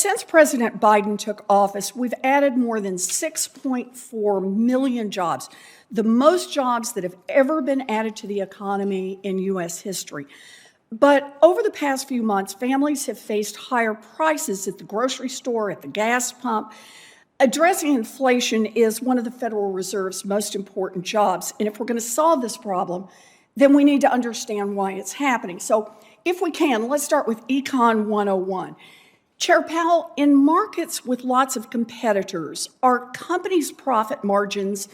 since President Biden took office, we've added more than 6.4 million jobs, the most jobs that have ever been added to the economy in U.S. history. But over the past few months, families have faced higher prices at the grocery store, at the gas pump. Addressing inflation is one of the Federal Reserve's most important jobs. And if we're going to solve this problem, then we need to understand why it's happening. So if we can, let's start with Econ 101. Chair Powell, in markets with lots of competitors, are companies' profit margins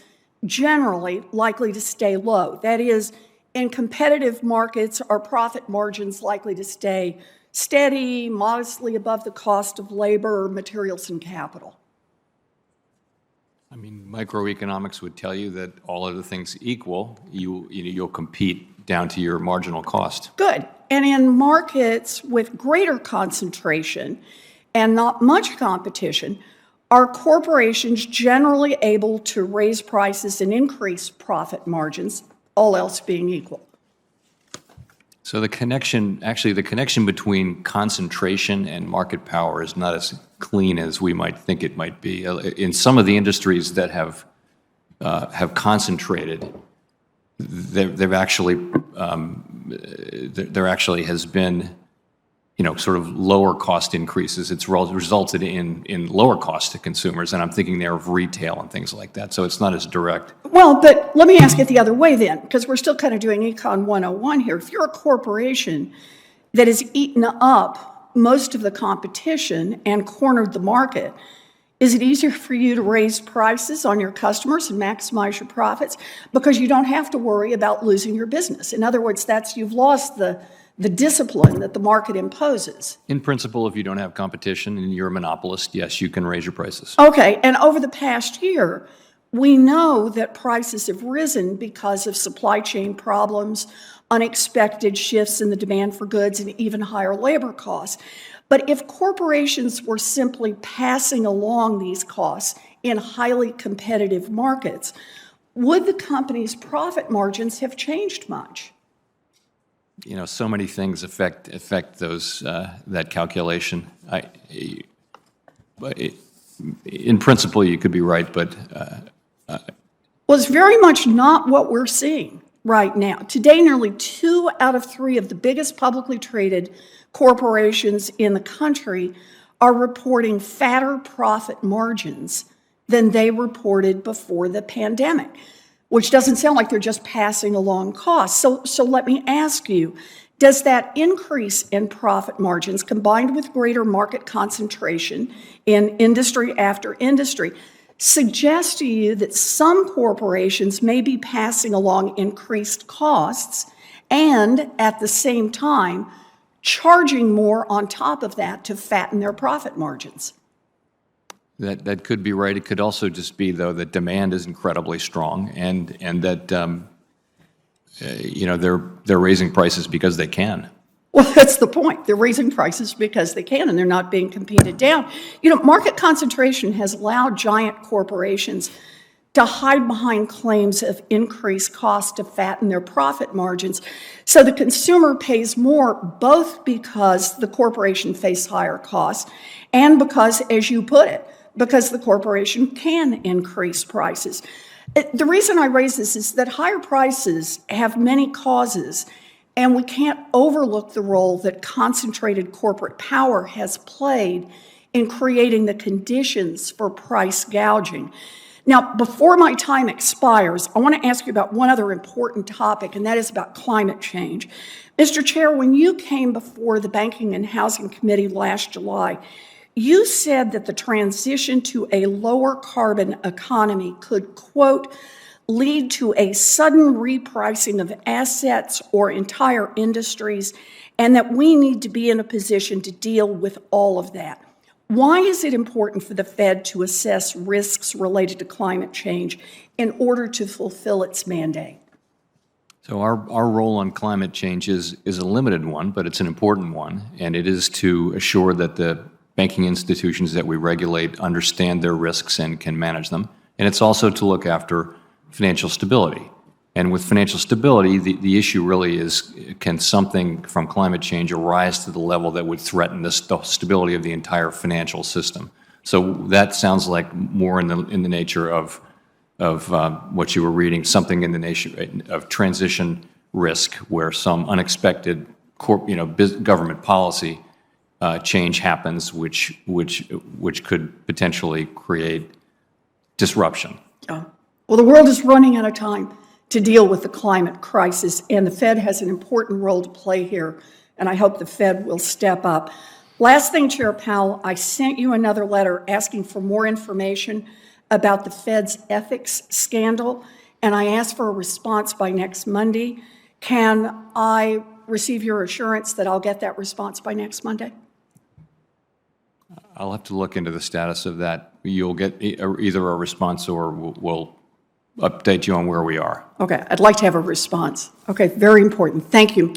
generally likely to stay low? That is, in competitive markets, are profit margins likely to stay steady, modestly above the cost of labor, materials, and capital? I mean, microeconomics would tell you that all other things equal, you'll compete down to your marginal cost. Good. And in markets with greater concentration and not much competition, are corporations generally able to raise prices and increase profit margins, all else being equal? So the connection between concentration and market power is not as clean as we might think it might be. In some of the industries that have concentrated, there actually has been, sort of lower cost increases. It's resulted in lower cost to consumers, and I'm thinking there of retail and things like that. So it's not as direct. Well, but let me ask it the other way then, because we're still kind of doing Econ 101 here. If you're a corporation that has eaten up most of the competition and cornered the market, is it easier for you to raise prices on your customers and maximize your profits because you don't have to worry about losing your business? In other words, you've lost the discipline that the market imposes. In principle, if you don't have competition and you're a monopolist, yes, you can raise your prices. Okay, and over the past year, we know that prices have risen because of supply chain problems, unexpected shifts in the demand for goods, and even higher labor costs. But if corporations were simply passing along these costs in highly competitive markets, would the company's profit margins have changed much? So many things affect those that calculation. In principle, you could be right, but well, it's very much not what we're seeing right now. Today, nearly 2 out of 3 of the biggest publicly traded corporations in the country are reporting fatter profit margins than they reported before the pandemic, which doesn't sound like they're just passing along costs. So let me ask you, does that increase in profit margins combined with greater market concentration in industry after industry suggest to you that some corporations may be passing along increased costs and at the same time charging more on top of that to fatten their profit margins? That could be right. It could also just be, though, that demand is incredibly strong, and that they're raising prices because they can. Well, that's the point. They're raising prices because they can, and they're not being competed down. Market concentration has allowed giant corporations to hide behind claims of increased cost to fatten their profit margins. So the consumer pays more, both because the corporation faces higher costs and because, as you put it, because the corporation can increase prices. The reason I raise this is that higher prices have many causes, and we can't overlook the role that concentrated corporate power has played in creating the conditions for price gouging. Now, before my time expires, I want to ask you about one other important topic, and that is about climate change. Mr. Chair, when you came before the Banking and Housing Committee last July, you said that the transition to a lower carbon economy could, quote, lead to a sudden repricing of assets or entire industries, and that we need to be in a position to deal with all of that. Why is it important for the Fed to assess risks related to climate change in order to fulfill its mandate? So our role on climate change is a limited one, but it's an important one, and it is to assure that the banking institutions that we regulate understand their risks and can manage them. And it's also to look after financial stability. And with financial stability, the issue really is, can something from climate change arise to the level that would threaten the stability of the entire financial system? So that sounds like more in the nature of what you were reading, something in the nature of transition risk, where some unexpected government policy change happens, which could potentially create disruption. Yeah. Well, the world is running out of time to deal with the climate crisis, and the Fed has an important role to play here, and I hope the Fed will step up. Last thing, Chair Powell, I sent you another letter asking for more information about the Fed's ethics scandal, and I asked for a response by next Monday. Can I receive your assurance that I'll get that response by next Monday? I'll have to look into the status of that. You'll get either a response or we'll update you on where we are. Okay, I'd like to have a response. Okay, very important. Thank you.